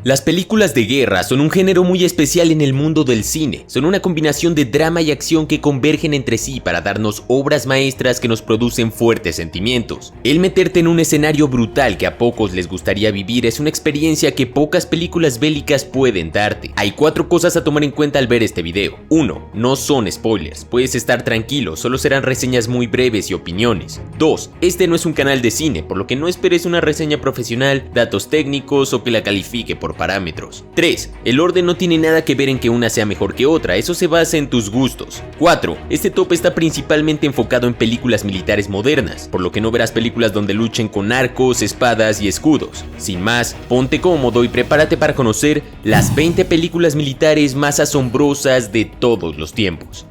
Las películas de guerra son un género muy especial en el mundo del cine. Son una combinación de drama y acción que convergen entre sí para darnos obras maestras que nos producen fuertes sentimientos. El meterte en un escenario brutal que a pocos les gustaría vivir es una experiencia que pocas películas bélicas pueden darte. Hay 4 cosas a tomar en cuenta al ver este video. 1. No son spoilers, puedes estar tranquilo, solo serán reseñas muy breves y opiniones. 2. Este no es un canal de cine, por lo que no esperes una reseña profesional, datos técnicos o que la califique por parámetros. 3. El orden no tiene nada que ver en que una sea mejor que otra, eso se basa en tus gustos. 4. Este top está principalmente enfocado en películas militares modernas, por lo que no verás películas donde luchen con arcos, espadas y escudos. Sin más, ponte cómodo y prepárate para conocer las 20 películas militares más asombrosas de todos los tiempos.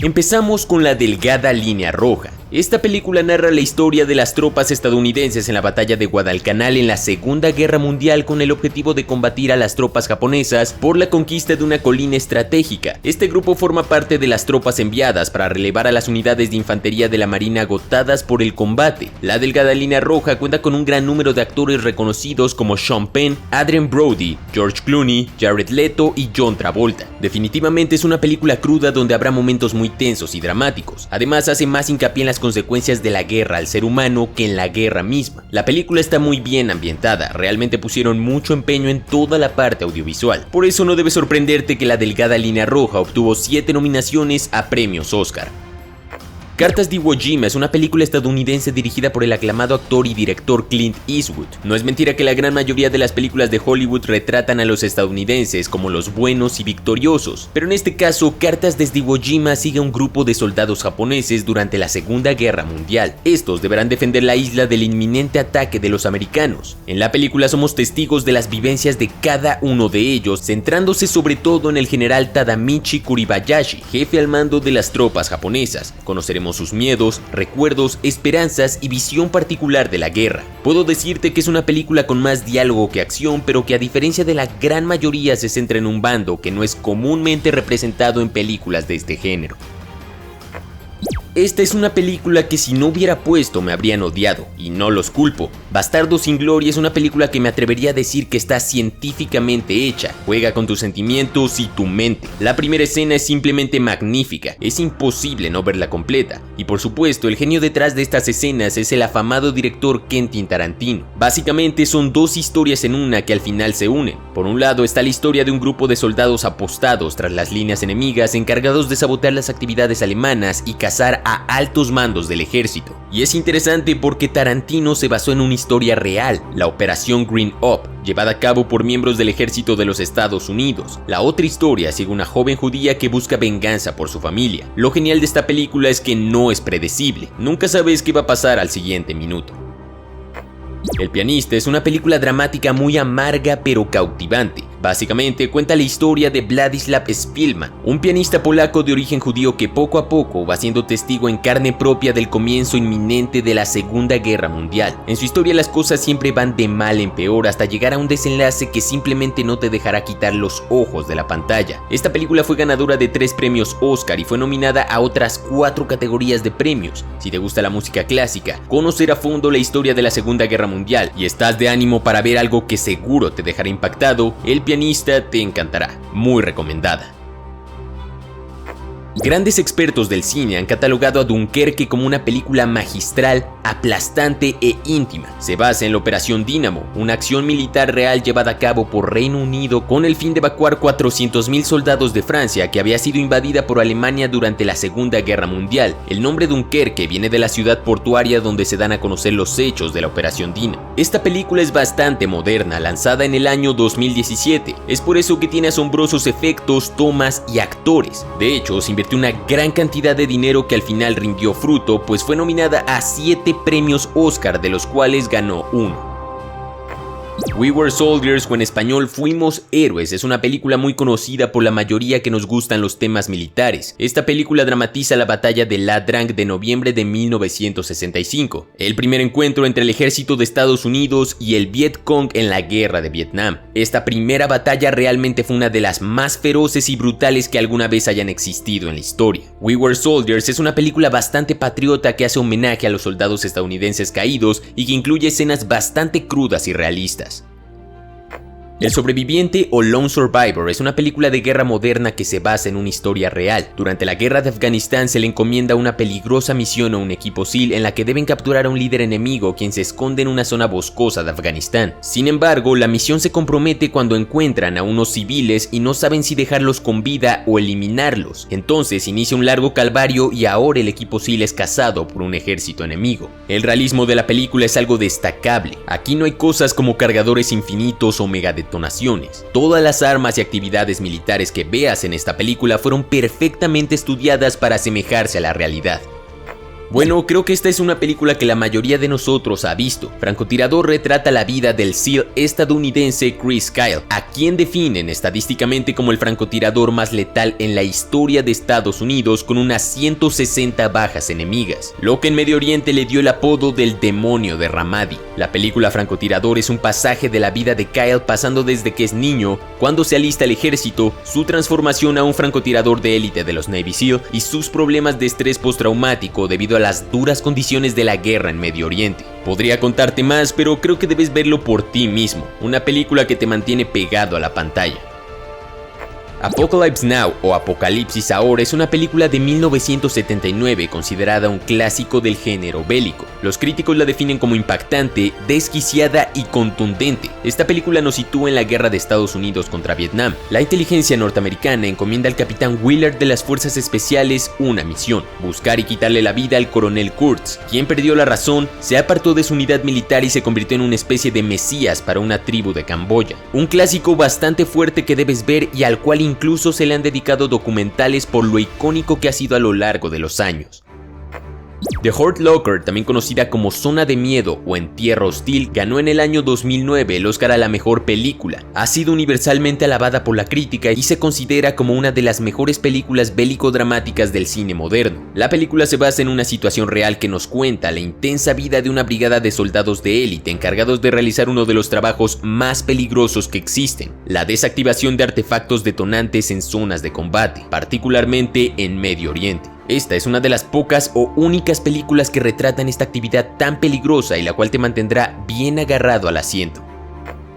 Empezamos con la delgada línea roja. Esta película narra la historia de las tropas estadounidenses en la batalla de Guadalcanal en la Segunda Guerra Mundial con el objetivo de combatir a las tropas japonesas por la conquista de una colina estratégica. Este grupo forma parte de las tropas enviadas para relevar a las unidades de infantería de la Marina agotadas por el combate. La delgada línea roja cuenta con un gran número de actores reconocidos como Sean Penn, Adrien Brody, George Clooney, Jared Leto y John Travolta. Definitivamente es una película cruda donde habrá momentos muy tensos y dramáticos. Además hace más hincapié en las consecuencias de la guerra al ser humano que en la guerra misma. La película está muy bien ambientada, realmente pusieron mucho empeño en toda la parte audiovisual. Por eso no debe sorprenderte que la delgada línea roja obtuvo 7 nominaciones a premios Oscar. Cartas de Iwo Jima es una película estadounidense dirigida por el aclamado actor y director Clint Eastwood. No es mentira que la gran mayoría de las películas de Hollywood retratan a los estadounidenses como los buenos y victoriosos, pero en este caso Cartas desde Iwo Jima sigue a un grupo de soldados japoneses durante la Segunda Guerra Mundial. Estos deberán defender la isla del inminente ataque de los americanos. En la película somos testigos de las vivencias de cada uno de ellos, centrándose sobre todo en el general Tadamichi Kuribayashi, jefe al mando de las tropas japonesas. Conoceremos sus miedos, recuerdos, esperanzas y visión particular de la guerra. Puedo decirte que es una película con más diálogo que acción, pero que a diferencia de la gran mayoría se centra en un bando que no es comúnmente representado en películas de este género. Esta es una película que si no hubiera puesto me habrían odiado, y no los culpo. Bastardos sin Gloria es una película que me atrevería a decir que está científicamente hecha, juega con tus sentimientos y tu mente. La primera escena es simplemente magnífica, es imposible no verla completa, y por supuesto el genio detrás de estas escenas es el afamado director Quentin Tarantino. Básicamente son 2 historias en una que al final se unen. Por un lado está la historia de un grupo de soldados apostados tras las líneas enemigas encargados de sabotear las actividades alemanas y cazar a altos mandos del ejército. Y es interesante porque Tarantino se basó en una historia real, la Operación Green Up, llevada a cabo por miembros del ejército de los Estados Unidos. La otra historia sigue una joven judía que busca venganza por su familia. Lo genial de esta película es que no es predecible, nunca sabes qué va a pasar al siguiente minuto. El pianista es una película dramática muy amarga pero cautivante. Básicamente cuenta la historia de Władysław Szpilman, un pianista polaco de origen judío que poco a poco va siendo testigo en carne propia del comienzo inminente de la Segunda Guerra Mundial. En su historia las cosas siempre van de mal en peor hasta llegar a un desenlace que simplemente no te dejará quitar los ojos de la pantalla. Esta película fue ganadora de 3 premios Oscar y fue nominada a otras 4 categorías de premios. Si te gusta la música clásica, conocer a fondo la historia de la Segunda Guerra Mundial y estás de ánimo para ver algo que seguro te dejará impactado, El pianista te encantará, muy recomendada. Grandes expertos del cine han catalogado a Dunkerque como una película magistral, aplastante e íntima. Se basa en la Operación Dínamo, una acción militar real llevada a cabo por Reino Unido con el fin de evacuar 400.000 soldados de Francia que había sido invadida por Alemania durante la Segunda Guerra Mundial. El nombre Dunkerque viene de la ciudad portuaria donde se dan a conocer los hechos de la Operación Dínamo. Esta película es bastante moderna, lanzada en el año 2017. Es por eso que tiene asombrosos efectos, tomas y actores. De hecho, se invirtió una gran cantidad de dinero que al final rindió fruto, pues fue nominada a 7 premios Oscar, de los cuales ganó 1. We Were Soldiers, o en español Fuimos Héroes, es una película muy conocida por la mayoría que nos gustan los temas militares. Esta película dramatiza la batalla de La Drang de noviembre de 1965, el primer encuentro entre el ejército de Estados Unidos y el Viet Cong en la guerra de Vietnam. Esta primera batalla realmente fue una de las más feroces y brutales que alguna vez hayan existido en la historia. We Were Soldiers es una película bastante patriota que hace homenaje a los soldados estadounidenses caídos y que incluye escenas bastante crudas y realistas. El sobreviviente o Lone Survivor es una película de guerra moderna que se basa en una historia real. Durante la guerra de Afganistán se le encomienda una peligrosa misión a un equipo SEAL en la que deben capturar a un líder enemigo quien se esconde en una zona boscosa de Afganistán. Sin embargo, la misión se compromete cuando encuentran a unos civiles y no saben si dejarlos con vida o eliminarlos. Entonces inicia un largo calvario y ahora el equipo SEAL es cazado por un ejército enemigo. El realismo de la película es algo destacable. Aquí no hay cosas como cargadores infinitos o megadetonaciones. Todas las armas y actividades militares que veas en esta película fueron perfectamente estudiadas para asemejarse a la realidad. Bueno, creo que esta es una película que la mayoría de nosotros ha visto. Francotirador retrata la vida del SEAL estadounidense Chris Kyle, a quien definen estadísticamente como el francotirador más letal en la historia de Estados Unidos, con unas 160 bajas enemigas, lo que en Medio Oriente le dio el apodo del demonio de Ramadi. La película Francotirador es un pasaje de la vida de Kyle pasando desde que es niño, cuando se alista al ejército, su transformación a un francotirador de élite de los Navy SEAL y sus problemas de estrés postraumático debido a las duras condiciones de la guerra en Medio Oriente. Podría contarte más, pero creo que debes verlo por ti mismo, una película que te mantiene pegado a la pantalla. Apocalypse Now o Apocalipsis Ahora es una película de 1979 considerada un clásico del género bélico. Los críticos la definen como impactante, desquiciada y contundente. Esta película nos sitúa en la guerra de Estados Unidos contra Vietnam. La inteligencia norteamericana encomienda al capitán Willard de las Fuerzas Especiales una misión: buscar y quitarle la vida al coronel Kurtz, quien perdió la razón, se apartó de su unidad militar y se convirtió en una especie de mesías para una tribu de Camboya. Un clásico bastante fuerte que debes ver y al cual incluso se le han dedicado documentales por lo icónico que ha sido a lo largo de los años. The Hurt Locker, también conocida como Zona de Miedo o En Tierra Hostil, ganó en el año 2009 el Oscar a la mejor película. Ha sido universalmente alabada por la crítica y se considera como una de las mejores películas bélico-dramáticas del cine moderno. La película se basa en una situación real que nos cuenta la intensa vida de una brigada de soldados de élite encargados de realizar uno de los trabajos más peligrosos que existen: la desactivación de artefactos detonantes en zonas de combate, particularmente en Medio Oriente. Esta es una de las pocas o únicas películas que retratan esta actividad tan peligrosa y la cual te mantendrá bien agarrado al asiento.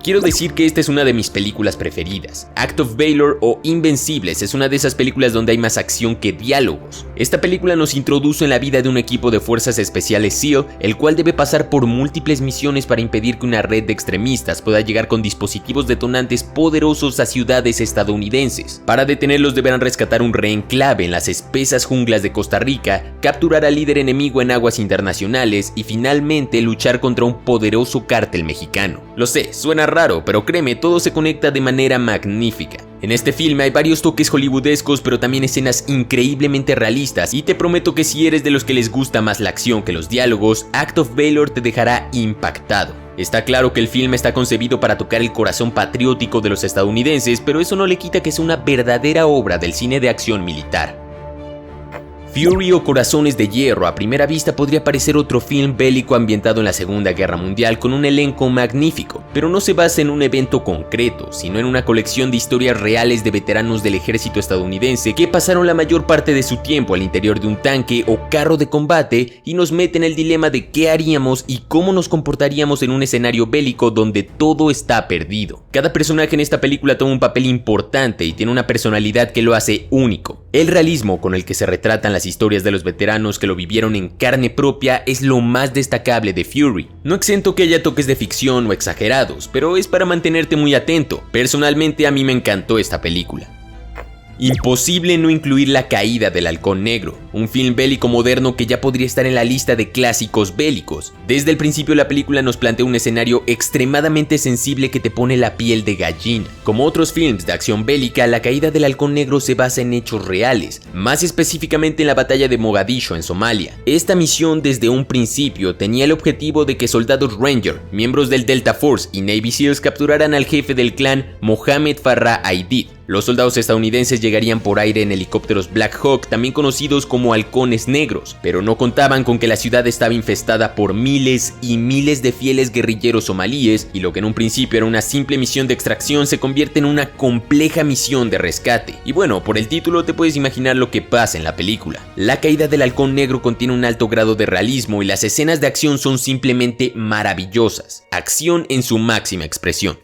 Quiero decir que esta es una de mis películas preferidas. Act of Valor o Invencibles es una de esas películas donde hay más acción que diálogos. Esta película nos introduce en la vida de un equipo de fuerzas especiales SEAL, el cual debe pasar por múltiples misiones para impedir que una red de extremistas pueda llegar con dispositivos detonantes poderosos a ciudades estadounidenses. Para detenerlos deberán rescatar un rehén clave en las espesas junglas de Costa Rica, capturar al líder enemigo en aguas internacionales y finalmente luchar contra un poderoso cártel mexicano. Lo sé, suena raro, pero créeme, todo se conecta de manera magnífica. En este filme hay varios toques hollywoodescos, pero también escenas increíblemente realistas, y te prometo que si eres de los que les gusta más la acción que los diálogos, Act of Valor te dejará impactado. Está claro que el filme está concebido para tocar el corazón patriótico de los estadounidenses, pero eso no le quita que sea una verdadera obra del cine de acción militar. Fury o Corazones de Hierro a primera vista podría parecer otro film bélico ambientado en la Segunda Guerra Mundial con un elenco magnífico, pero no se basa en un evento concreto, sino en una colección de historias reales de veteranos del ejército estadounidense que pasaron la mayor parte de su tiempo al interior de un tanque o carro de combate y nos mete en el dilema de qué haríamos y cómo nos comportaríamos en un escenario bélico donde todo está perdido. Cada personaje en esta película toma un papel importante y tiene una personalidad que lo hace único. El realismo con el que se retratan las historias de los veteranos que lo vivieron en carne propia es lo más destacable de Fury. No exento que haya toques de ficción o exagerados, pero es para mantenerte muy atento. Personalmente a mí me encantó esta película. Imposible no incluir La caída del halcón negro, un film bélico moderno que ya podría estar en la lista de clásicos bélicos. Desde el principio la película nos plantea un escenario extremadamente sensible que te pone la piel de gallina. Como otros films de acción bélica, La caída del halcón negro se basa en hechos reales, más específicamente en la batalla de Mogadiscio en Somalia. Esta misión desde un principio tenía el objetivo de que soldados Ranger, miembros del Delta Force y Navy SEALs capturaran al jefe del clan Mohamed Farah Aidid. Los soldados estadounidenses llegarían por aire en helicópteros Black Hawk, también conocidos como halcones negros, pero no contaban con que la ciudad estaba infestada por miles y miles de fieles guerrilleros somalíes, y lo que en un principio era una simple misión de extracción se convierte en una compleja misión de rescate. Y bueno, por el título te puedes imaginar lo que pasa en la película. La caída del halcón negro contiene un alto grado de realismo y las escenas de acción son simplemente maravillosas. Acción en su máxima expresión.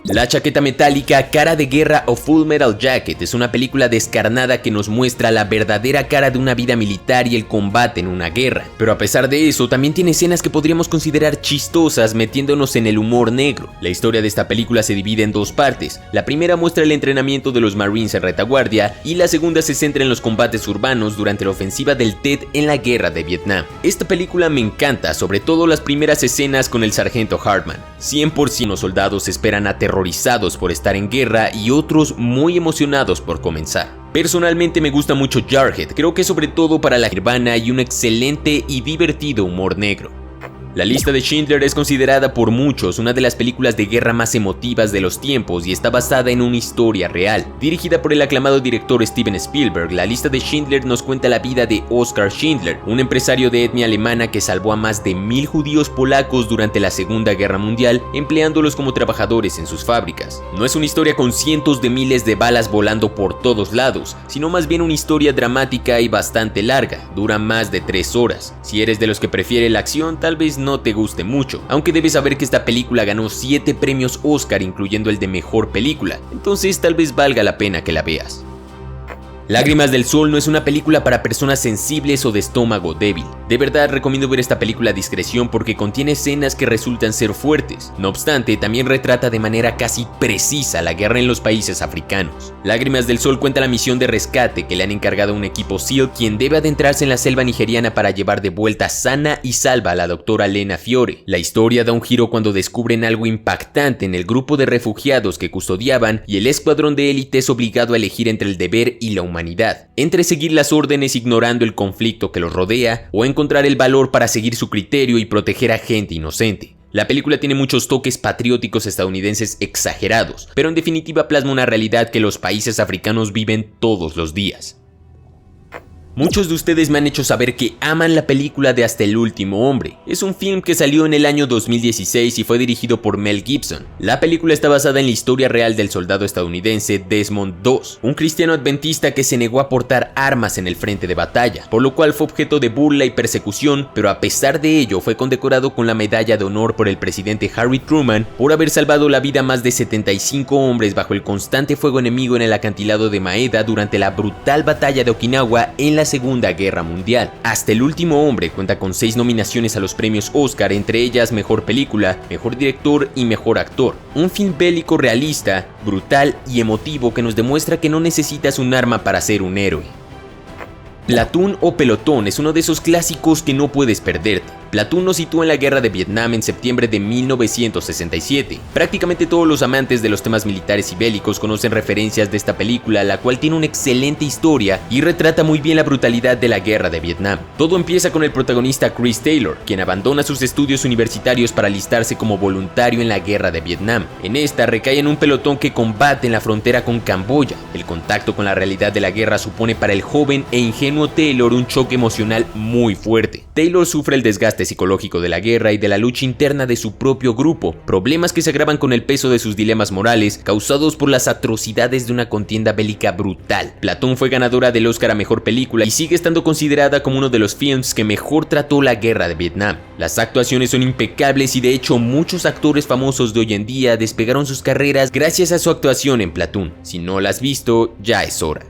La chaqueta metálica, Cara de Guerra o Full Metal Jacket es una película descarnada que nos muestra la verdadera cara de una vida militar y el combate en una guerra. Pero a pesar de eso, también tiene escenas que podríamos considerar chistosas metiéndonos en el humor negro. La historia de esta película se divide en dos partes. La primera muestra el entrenamiento de los Marines en retaguardia y la segunda se centra en los combates urbanos durante la ofensiva del Tet en la guerra de Vietnam. Esta película me encanta, sobre todo las primeras escenas con el sargento Hartman. 100% los soldados esperan aterrorizados por estar en guerra y otros muy emocionados por comenzar. Personalmente me gusta mucho Jarhead, creo que sobre todo para la Nirvana y un excelente y divertido humor negro. La lista de Schindler es considerada por muchos una de las películas de guerra más emotivas de los tiempos y está basada en una historia real. Dirigida por el aclamado director Steven Spielberg, la lista de Schindler nos cuenta la vida de Oskar Schindler, un empresario de etnia alemana que salvó a más de 1000 judíos polacos durante la Segunda Guerra Mundial, empleándolos como trabajadores en sus fábricas. No es una historia con cientos de miles de balas volando por todos lados, sino más bien una historia dramática y bastante larga, dura más de 3 horas. Si eres de los que prefiere la acción, tal vez no te guste mucho, aunque debes saber que esta película ganó 7 premios Oscar, incluyendo el de mejor película, entonces tal vez valga la pena que la veas. Lágrimas del Sol no es una película para personas sensibles o de estómago débil. De verdad recomiendo ver esta película a discreción porque contiene escenas que resultan ser fuertes. No obstante, también retrata de manera casi precisa la guerra en los países africanos. Lágrimas del Sol cuenta la misión de rescate que le han encargado a un equipo SEAL quien debe adentrarse en la selva nigeriana para llevar de vuelta sana y salva a la doctora Lena Fiore. La historia da un giro cuando descubren algo impactante en el grupo de refugiados que custodiaban y el escuadrón de élite es obligado a elegir entre el deber y la humanidad. Entre seguir las órdenes ignorando el conflicto que los rodea o encontrar el valor para seguir su criterio y proteger a gente inocente. La película tiene muchos toques patrióticos estadounidenses exagerados, pero en definitiva plasma una realidad que los países africanos viven todos los días. Muchos de ustedes me han hecho saber que aman la película de Hasta el último hombre. Es un film que salió en el año 2016 y fue dirigido por Mel Gibson. La película está basada en la historia real del soldado estadounidense Desmond II, un cristiano adventista que se negó a portar armas en el frente de batalla, por lo cual fue objeto de burla y persecución, pero a pesar de ello fue condecorado con la medalla de honor por el presidente Harry Truman por haber salvado la vida a más de 75 hombres bajo el constante fuego enemigo en el acantilado de Maeda durante la brutal batalla de Okinawa en la Segunda Guerra Mundial. Hasta el último hombre cuenta con 6 nominaciones a los premios Oscar, entre ellas Mejor Película, Mejor Director y Mejor Actor. Un film bélico realista, brutal y emotivo que nos demuestra que no necesitas un arma para ser un héroe. Platoon o Pelotón es uno de esos clásicos que no puedes perderte. Platoon nos sitúa en la guerra de Vietnam en septiembre de 1967. Prácticamente todos los amantes de los temas militares y bélicos conocen referencias de esta película, la cual tiene una excelente historia y retrata muy bien la brutalidad de la guerra de Vietnam. Todo empieza con el protagonista Chris Taylor, quien abandona sus estudios universitarios para alistarse como voluntario en la guerra de Vietnam. En esta recae en un pelotón que combate en la frontera con Camboya. El contacto con la realidad de la guerra supone para el joven e ingenuo Taylor un choque emocional muy fuerte. Taylor sufre el desgaste psicológico de la guerra y de la lucha interna de su propio grupo, problemas que se agravan con el peso de sus dilemas morales causados por las atrocidades de una contienda bélica brutal. Platoon fue ganadora del Oscar a Mejor Película y sigue estando considerada como uno de los films que mejor trató la guerra de Vietnam. Las actuaciones son impecables y de hecho muchos actores famosos de hoy en día despegaron sus carreras gracias a su actuación en Platoon. Si no la has visto, ya es hora.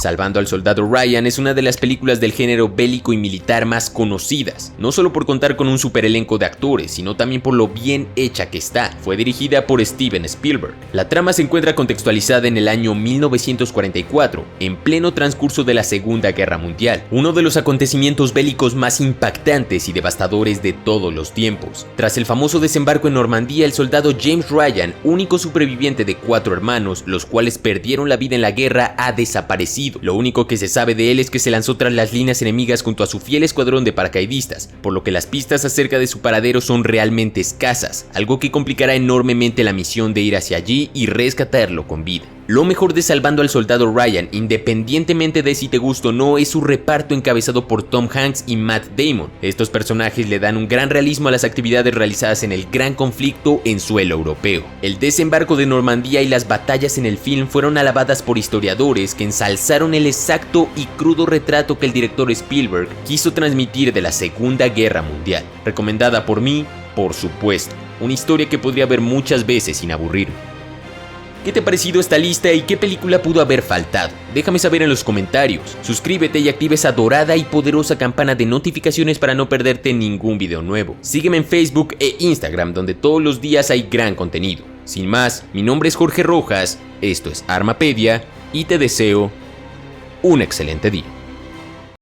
Salvando al Soldado Ryan es una de las películas del género bélico y militar más conocidas, no solo por contar con un super elenco de actores, sino también por lo bien hecha que está. Fue dirigida por Steven Spielberg. La trama se encuentra contextualizada en el año 1944, en pleno transcurso de la Segunda Guerra Mundial, uno de los acontecimientos bélicos más impactantes y devastadores de todos los tiempos. Tras el famoso desembarco en Normandía, el soldado James Ryan, único superviviente de 4 hermanos, los cuales perdieron la vida en la guerra, ha desaparecido. Lo único que se sabe de él es que se lanzó tras las líneas enemigas junto a su fiel escuadrón de paracaidistas, por lo que las pistas acerca de su paradero son realmente escasas, algo que complicará enormemente la misión de ir hacia allí y rescatarlo con vida. Lo mejor de Salvando al Soldado Ryan, independientemente de si te gusta o no, es su reparto encabezado por Tom Hanks y Matt Damon. Estos personajes le dan un gran realismo a las actividades realizadas en el gran conflicto en suelo europeo. El desembarco de Normandía y las batallas en el film fueron alabadas por historiadores que ensalzaron el exacto y crudo retrato que el director Spielberg quiso transmitir de la Segunda Guerra Mundial. Recomendada por mí, por supuesto. Una historia que podría ver muchas veces sin aburrirme. ¿Qué te ha parecido esta lista y qué película pudo haber faltado? Déjame saber en los comentarios. Suscríbete y activa esa dorada y poderosa campana de notificaciones para no perderte ningún video nuevo. Sígueme en Facebook e Instagram, donde todos los días hay gran contenido. Sin más, mi nombre es Jorge Rojas, esto es Armapedia y te deseo un excelente día.